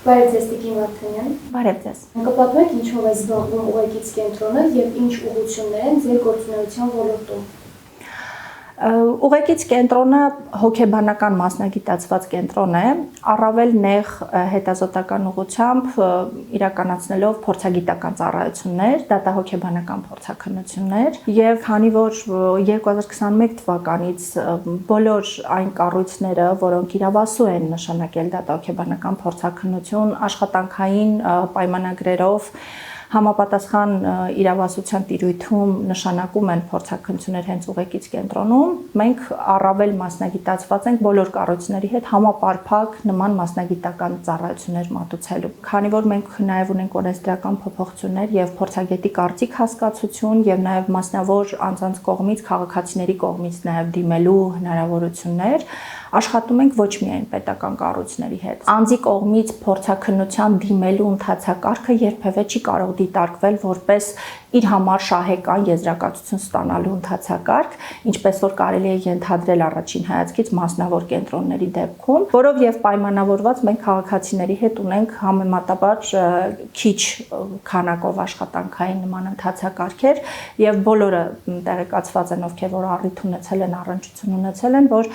Բարև ձեզ Տիկին Վարդանյան։ Բարև ձեզ։ Կպատմեք ինչով է զբաղվում ուղեկից կենտրոնը եւ ինչ ուղղություններ են ձեր գործունեության ոլորտում։ Ուղեկից կենտրոնը հոգեբանական մասնագիտացված կենտրոն է, առավել նեղ հետազոտական ուղղությամբ իրականացնելով փորձագիտական ծառայություններ, դատահոգեբանական փորձաքննություններ եւ քանի որ 2021 թվականից բոլոր այն կառույցները, որոնք իրավասու են նշանակել դատահոգեբանական փորձաքննություն, աշխատանքային պայմանագրերով համապատասխան իրավասության տիրույթում նշանակում են փորձաքննություններ հենց ուղեկից կենտրոնում, մենք առավել մասնագիտացված ենք բոլոր կառույցների հետ համապարփակ նման մասնագիտական ծառայություններ մատուցելու։ Քանի որ մենք նաև ունենք օրենսդրական փոփոխություններ եւ փորձագետի կարծիք հասկացություն եւ նաև մասնավոր անձանց կողմից, քաղաքացիների կողմից նաև դիմելու հնարավորություններ, աշխատում ենք ոչ միայն պետական կառույցների հետ։ Անձի կողմից փորձաքննության դիմելու ընթացակարգը երբևէ չի կարող դիտարկվել որպես իր համար շահեկան եզրակացություն ստանալու ընթացակարգ, ինչպես որ կարելի է ենթադրել առաջին հայացքից մասնավոր կենտրոնների դեպքում, որով եւ պայմանավորված մենք քաղաքացիների հետ ունենք համեմատաբար քիչ քանակով աշխատանքային նման ընթացակարգեր եւ բոլորը տեղեկացված են, ովքեր որ առիթ ունեցել են, առնչություն ունեցել են, որ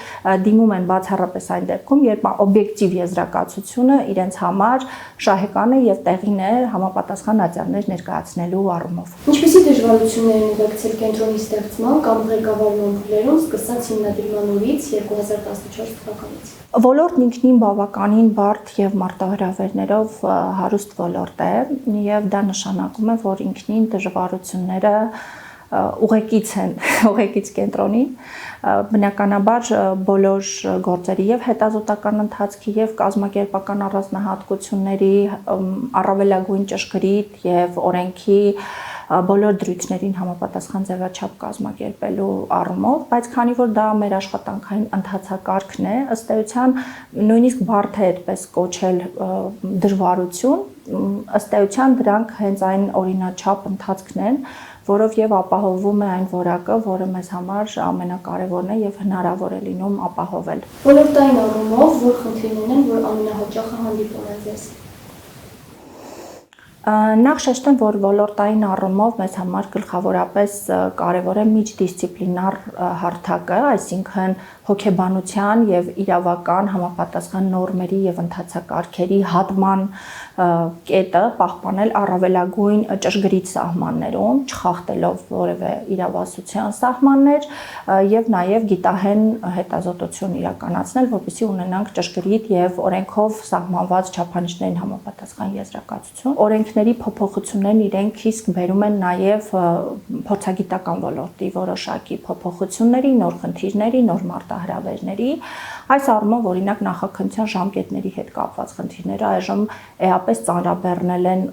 դիմում են բացառապես այն դեպքում, երբ օբյեկտիվ եզրակացությունը իրենց համար շահեկան է եւ տեղին է համապատասխան ատյաններ ներկայացնելու առումով։ Ինչպիսի դժվարություններ են ուղեկցել կենտրոնի ստեղծման կամ ղեկավարման փուլերում սկսած հիմնադրման օրից 2014 թվականից։ Ոլորտն ինքնին բավականին բարդ եւ մարտահրավերներով հարուստ ոլորտ է եւ դա նշանակում է, որ ինքնին դժվարությունները ուղեկից են ուղեկից կենտրոնին բնականաբար բոլոր գործերի եւ հետազոտական ընթացքի եւ կազմակերպական առանձնահատկությունների առավելագույն ճշգրիտ եւ օրենքի բոլոր դրույթներին համապատասխան ձևաչափ կազմակերպելու առումով, բայց քանի որ դա մեր աշխատանքային ընթացակարգն է, ըստ էության նույնիսկ բարդ է այդպես կոչել դժվարություն, ըստ էության դրանք հենց այն օրինաչափ ընթացքն են, որով եւ ապահովում է այն որակը, որը մեզ համար ամենակարևորն է եւ հնարավոր է լինում ապահովել։ Ոլորտային առումով որ խնդիրներն են, որ ամենահաճախը հանդիպում են ձեզ։ Նախ շեշտեմ, որ ոլորտային առումով մեզ համար գլխավորապես կարևոր է միջդիսցիպլինար հարթակը, այսինքն հոգեբանության եւ իրավական համապատասխան նորմերի եւ ընթացակարգերի հատման կետը պահպանել առավելագույն ճշգրիտ սահմաններում, չխախտելով որևէ իրավասության սահմաններ եւ նաեւ գիտահեն հետազոտություն իրականացնել, որպեսզի ունենանք ճշգրիտ եւ օրենքով սահմանված չափանիշներին համապատասխան եզրակացություն։ Օրենքների փոփոխություններն իրենք իսկ բերում են նաեւ փորձագիտական ոլորտի որոշակի փոփոխությունների, նոր խնդիրների, նոր մարտահրավերների։ Այս առումով օրինակ նախաքննության ժամկետների հետ կապված խնդիրները այժմ էապես ծանրաբեռնել են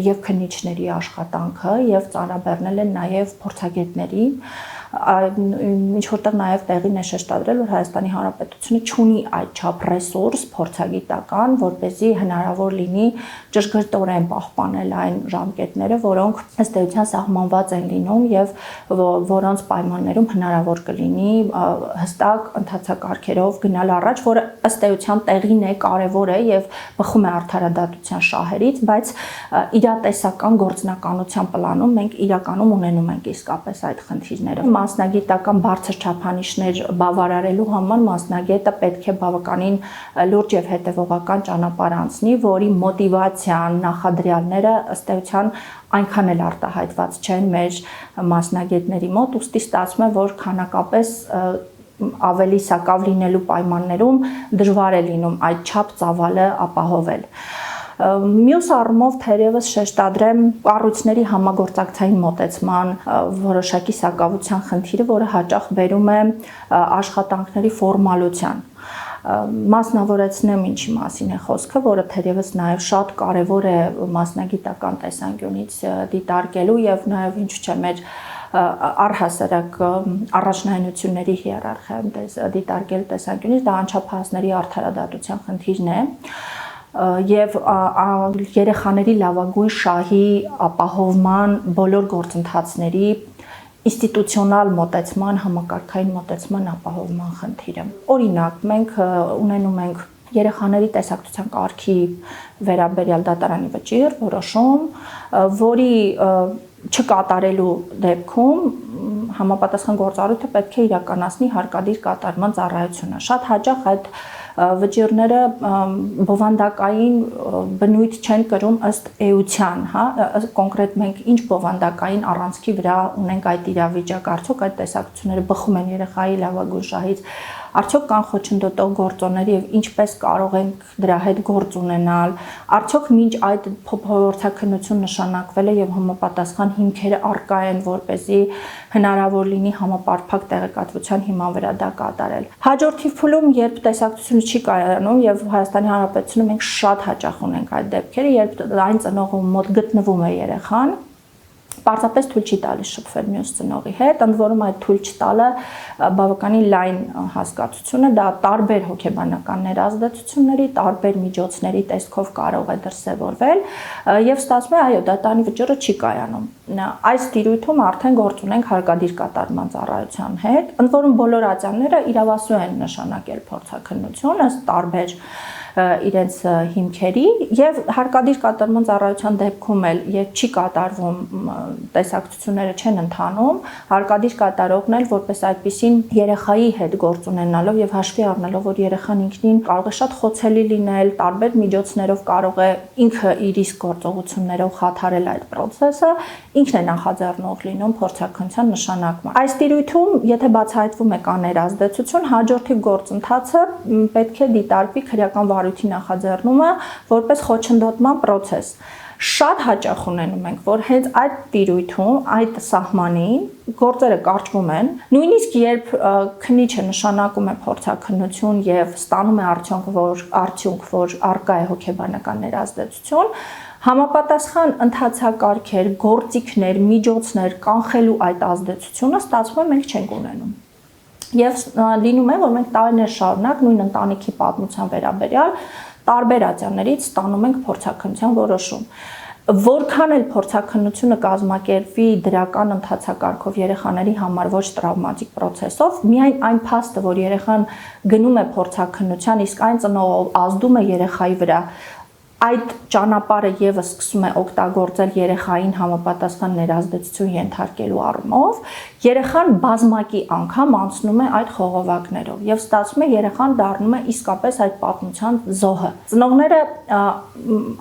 եւ քննիչների աշխատանքը եւ ծանրաբեռնել են նաեւ փորձագետների ինչ որտեղ նաև տեղին է շեշտադրել, որ Հայաստանի Հանրապետությունը չունի այդչափ ռեսուրս փորձագիտական, որպեսզի հնարավոր լինի ճշգրտորեն պահպանել այն ժամկետները, որոնք ըստ էության սահմանված են լինում եւ որոնց պայմաններում հնարավոր կլինի հստակ ընթացակարգերով գնալ առաջ, որը ըստ էության տեղին է, կարևոր է եւ բխում է արդարադատության շահերից, բայց իրատեսական գործնականության պլանում մենք իրականում ունենում ենք իսկապես այդ խնդիրները։ Մասնագիտական բարձր չափանիշներ բավարարելու համար մասնագետը պետք է բավականին լուրջ եւ հետեւողական ճանապարհ անցնի, որի մոտիվացիան, նախադրյալները ըստ էության այնքան էլ արտահայտված չեն մեր մասնագետների մոտ, ուստի ստացվում է, որ քանակապես ավելի սակավ լինելու պայմաններում դժվար է լինում այդ չափ ծավալը ապահովել։ Մյուս առումով թերևս շեշտադրեմ կառույցների համագործակցային մոտեցման որոշակի սակավության խնդիրը, որը հաճախ բերում է աշխատանքների ֆորմալության։ Մասնավորեցնեմ ինչի մասին է խոսքը, որը թերևս նաև շատ կարևոր է մասնագիտական տեսանկյունից դիտարկելու եւ նաև ինչու՞ չէ մեր առհասարակ առաջնահերթությունների հիերարխիայում դիտարկել տեսանկյունից դա անչափահասների արդարադատության խնդիրն է։ Եվ երեխաների լավագույն շահի ապահովման բոլոր գործընթացների ինստիտուցիոնալ մոտեցման, համակարգային մոտեցման ապահովման խնդիրը։ Օրինակ, մենք ունենում ենք երեխաների տեսակցության կարգի վերաբերյալ դատարանի վճիռ, որոշում, որի չկատարելու դեպքում համապատասխան գործառույթը պետք է իրականացնի հարկադիր կատարման ծառայությունը։ Շատ հաճախ այդ վճիռները բովանդակային բնույթ չեն կրում ըստ էության, հա, կոնկրետ մենք ինչ բովանդակային առանցքի վրա ունենք այդ իրավիճակը, արդյոք այդ տեսակցությունները բխում են երեխայի լավագույն շահից, արդյոք կան խոչընդոտող գործոններ եւ ինչպես կարող ենք դրա հետ գործ ունենալ, արդյոք մինչ այդ փորձաքննություն նշանակվել է եւ համապատասխան հիմքերը առկա են, որպեսզի հնարավոր լինի համապարփակ տեղեկատվության հիման վրա դա կատարել։ Հաջորդի փուլում, երբ տեսակցությունը չի կայանում եւ Հայաստանի Հանրապետությունում մենք շատ հաճախ ունենք այդ դեպքերը, երբ այն ծնողի մոտ գտնվում է երեխան, պարզապես թույլ չի տալիս շփվել մյուս ծնողի հետ, ընդ որում այդ թույլ չտալը բավականին լայն հասկացություն է, դա տարբեր հոգեբանական ներազդեցությունների, տարբեր միջոցների տեսքով կարող է դրսևորվել եւ ստացվում է, այո, դատարանի վճիռը չի կայանում։ Այս տիրույթում արդեն գործ ունենք հարկադիր կատարման ծառայության հետ, ընդ որում բոլոր ատյանները իրավասու են նշանակել փորձաքննություն ըստ տարբեր իրենց հիմքերի եւ հարկադիր կատարման ծառայության դեպքում էլ երբ չի կատարվում տեսակցությունները չեն ընթանում, հարկադիր կատարողն էլ որպես այդպիսին երեխայի հետ գործ ունենալով եւ հաշվի առնելով, որ երեխան ինքնին կարող է շատ խոցելի լինել, տարբեր միջոցներով կարող է ինքը իր իսկ գործողություններով խաթարել այդ process-ը, ինքն է նախաձեռնող լինում փորձաքննության նշանակման։ Այս տիրույթում, եթե բացահայտվում է կան ներազդեցություն, հաջորդի գործընթացը պետք է դիտարկվի քրեական վարույթի նախաձեռնումը որպես խոչընդոտման process։ Շատ հաճախ ունենում ենք, որ հենց այդ տիրույթում, այդ սահմանին գործերը կարճվում են, նույնիսկ երբ քննիչը նշանակում է փորձաքննություն եւ ստանում է արդյունք, որ առկա է հոգեբանական ներազդեցություն, համապատասխան ընթացակարգեր, գործիքներ, միջոցներ կանխելու այդ ազդեցությունը ստացվում է մենք չենք ունենում։ Եվ լինում է, որ մենք տարիներ շարունակ նույն ընտանիքի պատմության վերաբերյալ տարբեր ատյաններից ստանում ենք փորձաքննության որոշում։ Որքան էլ փորձաքննությունը կազմակերպվի դրական ընթացակարգով երեխաների համար ոչ տրավմատիկ process-ով, միայն այն փաստը, որ երեխան գնում է փորձաքննության, իսկ այն ծնողով ազդում է երեխայի վրա, այդ ճանապարհը եւս սկսում է օգտագործել երեխային համապատասխան ներազդեցություն ենթարկելու առումով, երեխան բազմակի անգամ անցնում է այդ խողովակներով եւ ստացվում է երեխան դառնում է իսկապես այդ պատմության զոհը։ Ծնողները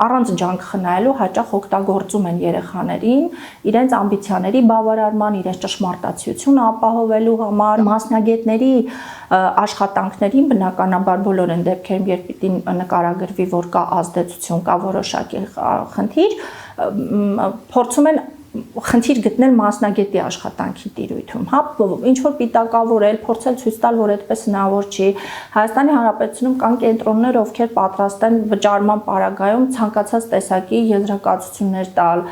առանց ջանք խնայելու հաճախ օգտագործում են երեխաներին իրենց ամբիցիաների բավարարման, իրենց ճշմարտացիությունը ապահովելու համար, մասնագետների աշխատանքներին բնականաբար բոլոր են դեպքերում, երբ պիտի նկարագրվի, որ կա ազդեցություն, կա որոշակի խնդիր, փորձում են խնդիր գտնել մասնագետի աշխատանքի տիրույթում, հա, ինչ որ պիտակավորել, փորձել ցույց տալ, որ այդպես հնարավոր չի։ Հայաստանի Հանրապետությունում կան կենտրոններ, ովքեր պատրաստ են վճարման պարագայում ցանկացած տեսակի եզրակացություններ տալ,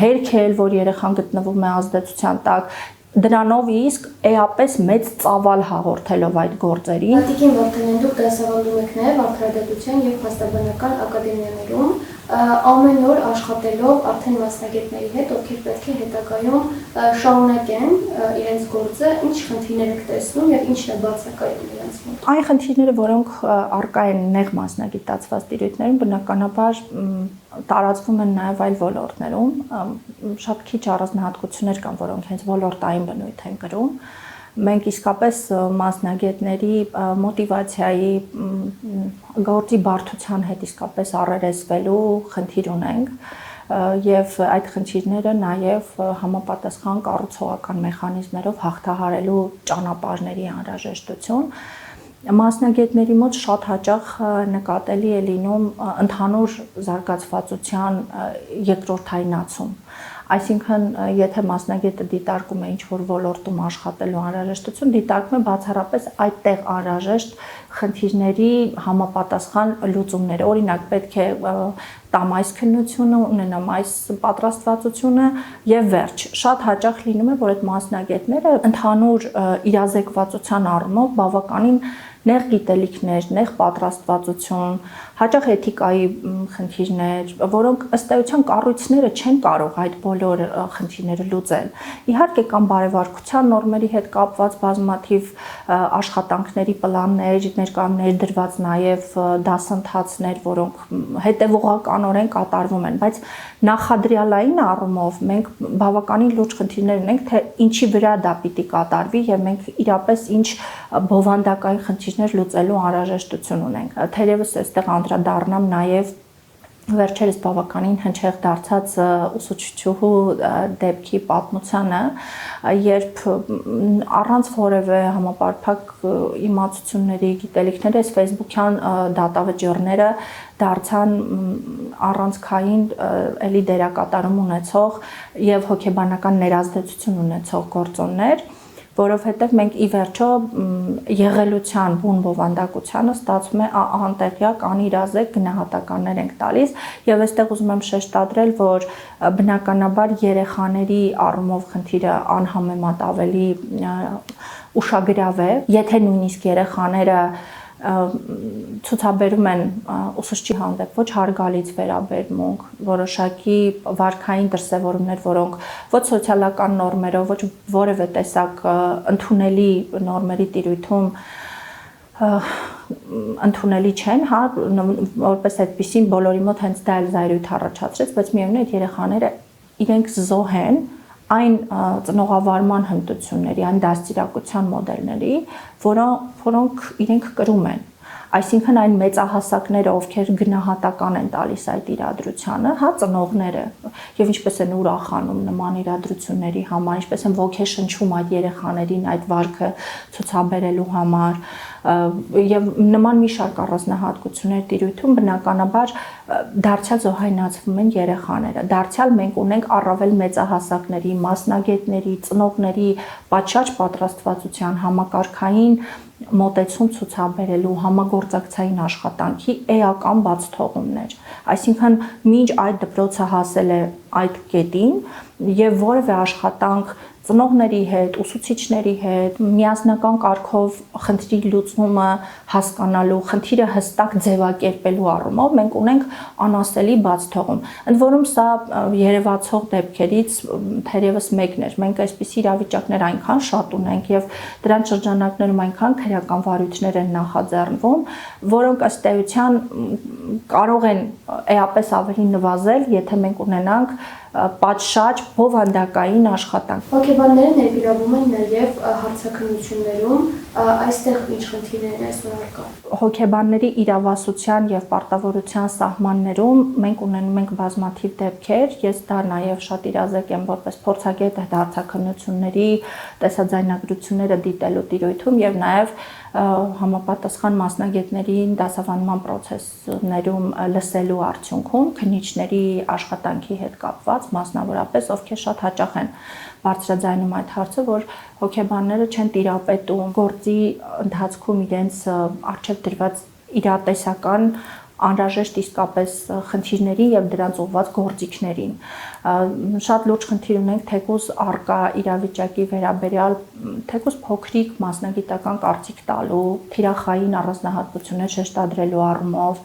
հերքել, որ երեխան գտնվում է ազդեցության տակ, դրանով իսկ էապես մեծ ծավալ հաղորդելով այդ գործերին։ Տիկին Վարդանյան, դուք դասավանդում եք նաև արդարադատության եւ փաստաբանական ակադեմիաներում, ամեն օր աշխատելով արդեն մասնագետների հետ, ովքեր պետք է հետագայում շարունակեն իրենց գործը, ինչ խնդիրներ եք տեսնում եւ ինչն է բացակայում իրենց մոտ։ Այն խնդիրները, որոնք առկա են նեղ մասնագիտացված տիրույթներում, բնականաբար տարածվում են նաև այլ ոլորտներում, շատ քիչ առանձնահատկություններ կան, որոնք հենց ոլորտային բնույթ են կրում։ Մենք իսկապես մասնագետների մոտիվացիայի գործի բարդության հետ իսկապես առերեսվելու խնդիր ունենք եւ այդ խնդիրները նաեւ համապատասխան կառուցողական մեխանիզմներով հաղթահարելու ճանապարհների անհրաժեշտություն մասնագետների մոտ շատ հաճախ նկատելի է լինում ընդհանուր զարգացվածության երկրորդայնացում։ Այսինքն, եթե մասնագետը դիտարկում է ինչ-որ ոլորտում աշխատելու անհրաժեշտություն, դիտարկում է բացառապես այդտեղ անհրաժեշտ խնդիրների համապատասխան լուծումները։ Օրինակ, պետք է տամ այս քննությունը, ունենամ այս պատրաստվածությունը եւ վերջ։ Շատ հաճախ լինում է, որ այդ մասնագետները ընդհանուր իրազեկվածության առումով բավականին նեղ գիտելիքներ, նեղ պատրաստվածություն, հաճախ էթիկայի խնդիրներ, որոնք ըստ էության կառույցները չեն կարող այդ բոլոր խնդիրները լուծել։ Իհարկե կան բարեվարկության նորմերի հետ կապված բազմաթիվ աշխատանքների պլաններ, ներկայում ներդրված նաև դասընթացներ, որոնք հետևողականորեն կատարվում են, բայց նախադրյալային առումով մենք բավականին լուրջ խնդիրներ ունենք, թե ինչի վրա դա պիտի կատարվի եւ մենք իրապես ինչ բովանդակային խնդիրներ լուծելու անհրաժեշտություն ունենք։ Թերևս այստեղ անդրադառնամ նաև վերջերս բավականին հնչեղ դարձած ուսուցչուհու դեպքի պատմությանը, երբ առանց որևէ համապարփակ իմացությունների, գիտելիքների այս Facebook-յան դատավճիռները դարձան առանցքային էլի դերակատարում ունեցող եւ հոգեբանական ներազդեցություն ունեցող գործոններ, որովհետև մենք ի վերջո եղելության բուն բովանդակությանը ստացվում է անտեղյակ, անիրազեկ գնահատականներ ենք տալիս եւ այստեղ ուզում եմ շեշտադրել, որ բնականաբար երեխաների առումով խնդիրը անհամեմատ ավելի ուշագրավ է, եթե նույնիսկ երեխաները ցուցաբերում են ուսուցչի հանդեպ ոչ հարգալից վերաբերմունք, որոշակի վարքային դրսևորումներ, որոնք ոչ սոցիալական նորմերով, ոչ որևէ տեսակ ընդունելի նորմերի տիրույթում ընդունելի չեն, հա, որպես այդպեսին բոլորի մոտ հենց դա էլ զայրույթ առաջացրեց, բայց միևնույն է այդ երեխաները իրենք զոհ են այն ծնողավարման հմտությունների, այն դաստիարակության մոդելների, որոնք իրենք կրում են։ Այսինքն այն մեծահասակները, ովքեր գնահատական են տալիս այդ իրադրությանը, հա, ծնողները, եւ ինչպես են ուրախանում նման իրադրությունների համար, ինչպես են ոգեշնչում այդ երեխաներին այդ վարքը ցուցաբերելու համար, եւ նման մի շարք առանձնահատկություններ տիրույթում բնականաբար դարձյալ զոհայնացվում են երեխաները։ Դարձյալ մենք ունենք առավել մեծահասակների, մասնագետների, ծնողների պատշաճ պատրաստվածության, համակարգային մոտեցում ցուցաբերելու, համագործակցային աշխատանքի էական բացթողումներ։ Այսինքն մինչ այդ դպրոցը հասել է այդ կետին եւ որևէ աշխատանք ծնողների հետ, ուսուցիչների հետ, միասնական կարգով խնդրի լուծումը հասկանալու, խնդիրը հստակ ձևակերպելու առումով մենք ունենք անասելի բացթողում։ Ընդ որում սա երևացող դեպքերից թերևս մեկն էր։ Մենք այսպիսի իրավիճակներ այնքան շատ ունենք եւ դրանց շրջանակներում այնքան քրեական վարույթներ են նախաձեռնվում, որոնք ըստ էության կարող են էապես ավելի նվազել, եթե մենք ունենանք պատշաճ բովանդակային աշխատանք։ Հոգեբանները ներգրավում են նաև հարցաքննություններում, այստեղ ինչ խնդիրներ են այսօր արկա։ Հոգեբանների իրավասության եւ պարտավորության սահմաններում մենք ունենում ենք բազմաթիվ դեպքեր, ես դա նաև շատ իրազեկ եմ որպես փորձագետ այդ հարցաքննությունների տեսաձայնագրությունները դիտելու տիրույթում եւ նաև համապատասխան մասնագետներին դասավանդման process-ներում լսելու արդյունքում քննիչների աշխատանքի հետ կապված, մասնավորապես ովքեր շատ հաճախ են բարձրաձայնում այդ հարցը, որ հոգեբանները չեն տիրապետում գործի ընթացքում իրենց առջև դրված իրատեսական անհրաժեշտ իսկապես խնդիրների եւ դրանց ուղղված գործիքներին։ Շատ լուրջ խնդիր ունենք թեկուզ արկա իրավիճակի վերաբերյալ, թեկուզ փոքրիկ մասնագիտական կարծիք տալու, թիրախային առանձնահատկություններ շեշտադրելու առումով,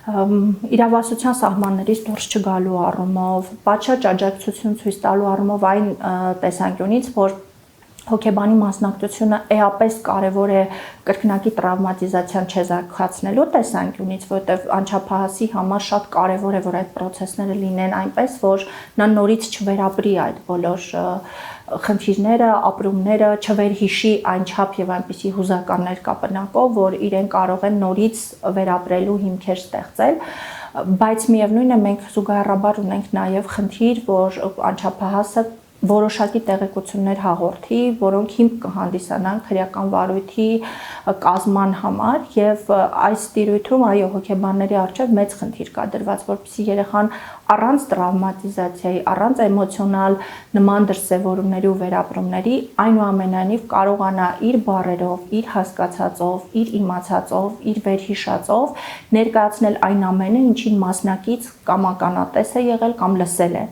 իրավասության սահմաններից դուրս չգալու առումով, պատշաճ աջակցություն ցույց տալու առումով այն տեսանկյունից, որ հոգեբանի մասնակցությունը էապես կարևոր է կրկնակի տրավմատիզացիան չեզոքացնելու տեսանկյունից, որտեղ անչափահասի համար շատ կարևոր է, որ այդ process-ները լինեն այնպես, որ նա նորից չվերապրի այդ բոլոր խնդիրները, ապրումները, չվերհիշի այնչափ եւ այնպիսի հուզական ներկապնակով, որ իրեն կարող են նորից վերապրելու հիմքեր ստեղծել, բայց միևնույն է մենք զուգահեռաբար ունենք նաեւ խնդիր, որ անչափահասը որոշակի տեղեկություններ հաղորդի, որոնք հիմք կհանդիսանան քրեական վարույթի կազման համար եւ այս տիրույթում այո հոգեբանների առջեւ մեծ խնդիր կա դրված, որպեսզի երեխան առանց տրավմատիզացիայի, առանց էմոցիոնալ նման դրսևորումների ու վերապրումների այնուամենայնիվ կարողանա իր բառերով, իր հասկացածով, իր իմացածով, իր վերհիշածով ներկայացնել այն ամենը, ինչին մասնակից կամ ականատես է եղել կամ լսել է։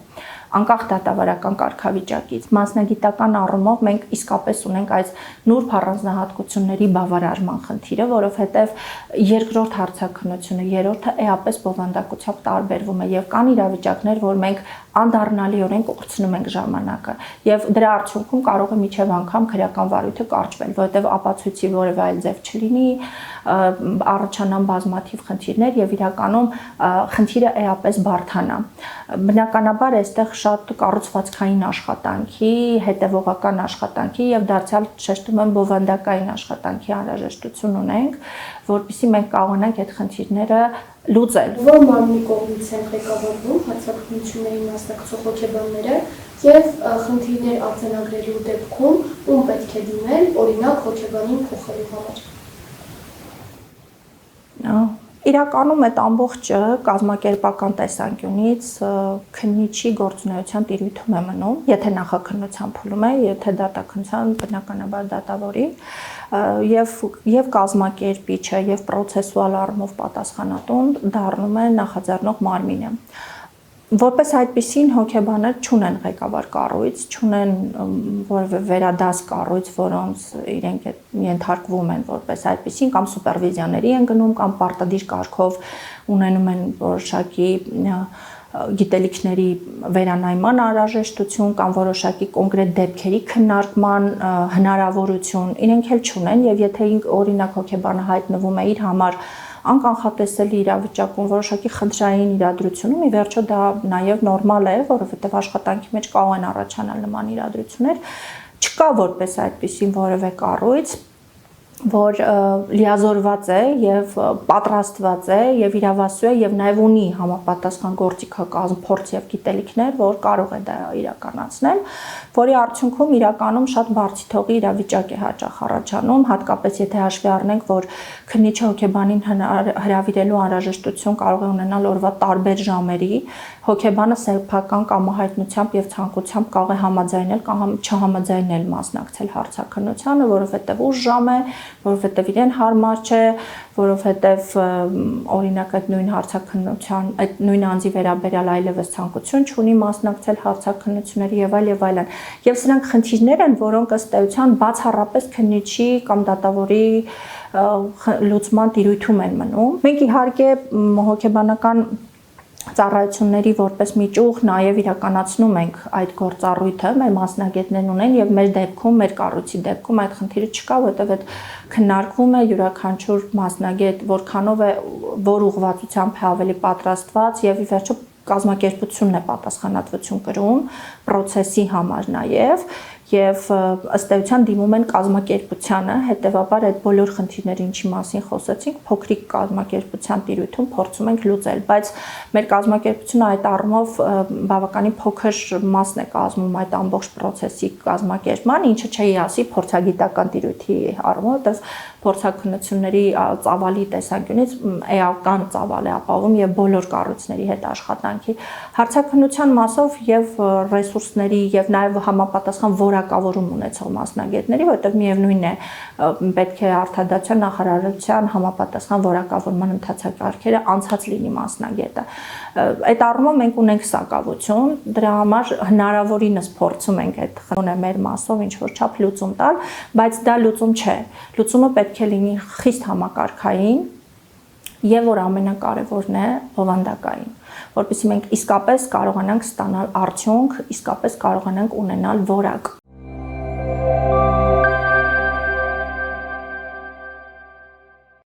անկախ դատավարական կարգավիճակից։ Մասնագիտական առումով մենք իսկապես ունենք այս նուրբ առանձնահատկությունների բավարարման խնդիրը, որովհետև երկրորդ հարցաքննությունը, երրորդը էապես բովանդակությամբ տարբերվում է եւ կան իրավիճակներ, որ մենք անդառնալիորեն կորցնում ենք ժամանակը եւ դրա արդյունքում կարող է միջև անգամ քրեական վարույթը կարճվել, որովհետեւ ապացույցի որևէ այլ ձև չլինի, առաջանան բազմաթիվ խնդիրներ եւ իրականում խնդիրը էապես բարդանա։ Բնականաբար այստեղ շատ կառուցվածքային աշխատանքի, հետևողական աշխատանքի եւ դարձյալ շեշտում եմ բովանդակային աշխատանքի անհրաժեշտություն ունենք, որպեսզի մենք կարողանանք այդ խնդիրները լուծել։ Որ մարմնի կողմից են ղեկավարվում հարցաքննությունների մասնակցող հոգեբանները եւ խնդիրներ արձանագրելու դեպքում ում պետք է դիմել, օրինակ հոգեբանին փոխելու համար։ Իրականում այդ ամբողջը կազմակերպական տեսանկյունից քննիչի գործունեության տիրույթում է մնում, եթե նախաքննության փուլում է, եթե դատաքննության բնականաբար դատավորի եւ կազմակերպիչը եւ պրոցեսուալ առումով պատասխանատուն դառնում է նախաձեռնող մարմինը։ Որպես այդպիսին հոգեբաններ չունեն ղեկավար կառույց, չունեն որևէ վերադաս կառույց, որոնց իրենք ենթարկվում են որպես այդպիսին կամ սուպերվիզիաների են գնում կամ պարտադիր կարգով ունենում են որոշակի գիտելիքների վերանայման անհրաժեշտություն կամ որոշակի կոնկրետ դեպքերի քննարկման հնարավորություն, իրենք էլ չունեն եւ եթե օրինակ հոգեբանը հայտնվում է իր համար անկանխատեսելի իրավիճակում որոշակի խնդրային իրադրությունում, ի վերջո դա նաև նորմալ է, որովհետև աշխատանքի մեջ կարող են առաջանալ նման իրադրություններ, չկա որպես այդպիսին որևէ կառույց, որ լիազորված է եւ պատրաստված է եւ իրավասու է եւ նաեւ ունի համապատասխան գործիքակազմ, փորձ եւ գիտելիքներ, որ կարող է դա իրականացնել, որի արդյունքում իրականում շատ բարձիթողի իրավիճակ է հաճախ առաջանում, հատկապես եթե հաշվի առնենք, որ քննիչը հոգեբանին հրավիրելու անհրաժեշտություն կարող է ունենալ օրվա տարբեր ժամերի, հոգեբանը սեփական կամահայտնությամբ եւ ցանկությամբ կարող է համաձայնել կամ չհամաձայնել մասնակցել հարցաքննությանը, որովհետեւ ուշ ժամ է, որովհետև իրեն հարմար չէ, որովհետև օրինակ այդ նույն հարցաքննության, այդ նույն անձի վերաբերյալ այլևս ցանկություն չունի մասնակցել հարցաքննությունների եւ այլն։ Եվ սրանք խնդիրներ են, որոնք ըստ էության բացառապես քննիչի կամ դատավորի լուծման տիրույթում են մնում։ Մենք իհարկե հոգեբանական ծառայությունների որպես միջուղ նաև իրականացնում ենք այդ գործառույթը, մեր մասնագետներն ունեն եւ մեր դեպքում, մեր կառույցի դեպքում այդ խնդիրը չկա, որովհետեւ այդ քննարկվում է յուրաքանչյուր մասնագետ որքանով է, որ ուղղվածությամբ է ավելի պատրաստված եւ ի վերջո կազմակերպությունն է պատասխանատվություն կրում process-ի համար նաև եւ ըստ էության դիմում են կազմակերպությանը, հետեւաբար այդ բոլոր խնդիրները, ինչի մասին խոսեցինք, փոքրիկ կազմակերպության տիրույթում փորձում ենք լուծել, բայց մեր կազմակերպությունը այդ առումով բավականին փոքր մասն է կազմում այդ ամբողջ process-ի կազմակերպման, ինչը չի ասի փորձագիտական տիրույթի առումով, դա փորձաքննությունների ծավալի տեսանկյունից էական ծավալ է ապահովում եւ բոլոր կառույցների հետ աշխատանքի հարցաքննության մասով եւ ռեսուրսների եւ նաեւ համապատասխան որակավորում ունեցող մասնագետների, որտեղ միևնույն է պետք է արտադրության նախարարության համապատասխան որակավորման ընթացակարգերը անցած լինի մասնագետը։ Այդ առումով մենք ունենք սակավություն, դրա համար հնարավորինս փորձում ենք այդ խնդիրը մեր մասով ինչ որ չափ լուծում տալ, բայց դա լուծում չէ։ Լուծումը պետք է լինի խիստ համակարգային եւ որ ամենակարևորն է բովանդակային, որովհետեւ մենք իսկապես կարողանանք ստանալ արդյունք, իսկապես կարողանանք ունենալ որակ։